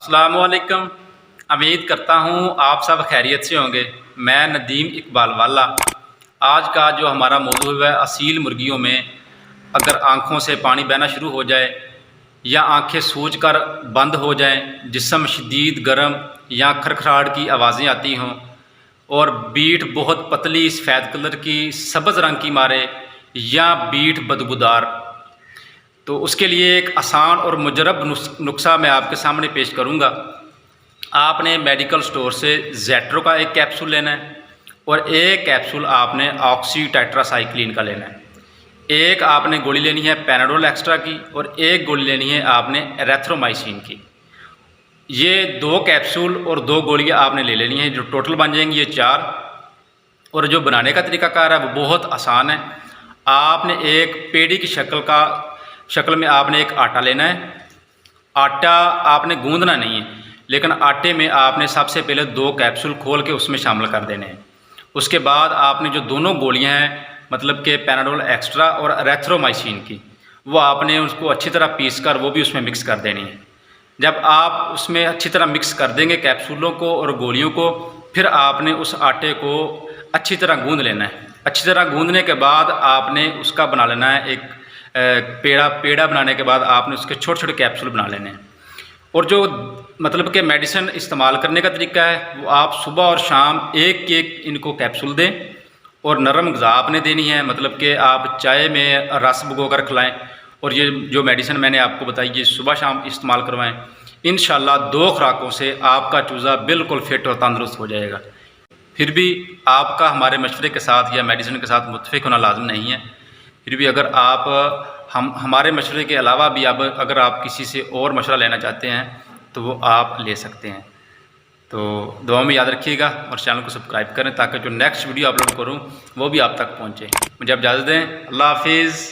अस्सलाम वालेकुम। उम्मीद करता हूँ आप सब खैरियत से होंगे। मैं नदीम इकबाल वाला। आज का जो हमारा मौजू है, असील मुर्गियों में अगर आँखों से पानी बहना शुरू हो जाए या आँखें सूज कर बंद हो जाएं, जिस्म शदीद गर्म या खरखराहट की आवाज़ें आती हों और बीट बहुत पतली सफ़ेद कलर की सब्ज़ रंग की मारे या बीट बदबूदार, तो उसके लिए एक आसान और मुजरब नुस्खा मैं आपके सामने पेश करूंगा। आपने मेडिकल स्टोर से ज़ेट्रो का एक कैप्सूल लेना है और एक कैप्सूल आपने ऑक्सी टेट्रासाइक्लिन का लेना है। एक आपने गोली लेनी है पैनाडोल एक्स्ट्रा की और एक गोली लेनी है आपने एरेथ्रोमाइसिन की। ये 2 कैप्सूल और 2 गोलियां आपने ले लेनी है, जो टोटल बन जाएंगी ये 4। और जो बनाने का तरीकाकार है वो बहुत आसान है। आपने एक पेड़ी की शक्ल में आपने एक आटा लेना है। आटा आपने गूंदना नहीं है, लेकिन आटे में आपने सबसे पहले 2 कैप्सूल खोल के उसमें शामिल कर देने हैं। उसके बाद आपने जो दोनों गोलियां हैं, मतलब कि पैनाडोल एक्स्ट्रा और एरेथ्रोमाइसिन की, वो आपने उसको अच्छी तरह पीस कर वो भी उसमें मिक्स कर देनी है। जब आप उसमें अच्छी तरह मिक्स कर देंगे कैप्सूलों को और गोलियों को, फिर आपने उस आटे को अच्छी तरह गूंद लेना है। अच्छी तरह गूंदने के बाद आपने उसका बना लेना है एक पेड़ा बनाने के बाद आपने उसके छोटे छोटे कैप्सूल बना लेने हैं। और जो मतलब कि मेडिसिन इस्तेमाल करने का तरीका है, वो आप सुबह और शाम एक एक इनको कैप्सूल दें और नरम ग़िज़ा आपने देनी है, मतलब कि आप चाय में रस भिगो कर खिलाएँ। और ये जो मेडिसिन मैंने आपको बताई ये सुबह शाम इस्तेमाल करवाएँ। इंशाल्लाह 2 खुराकों से आपका चूज़ा बिल्कुल फिट और तंदुरुस्त हो जाएगा। फिर भी आपका हमारे मशवरे के साथ या मेडिसिन के साथ मुत्तफ़िक़ होना लाज़िम नहीं है। फिर भी अगर आप हमारे मशवरे के अलावा भी अगर आप किसी से और मशवरा लेना चाहते हैं तो वो आप ले सकते हैं। तो दुआ में याद रखिएगा और चैनल को सब्सक्राइब करें ताकि जो नेक्स्ट वीडियो अपलोड करूं वो भी आप तक पहुंचे। मुझे आप इजाज़त दें। अल्लाह हाफिज़।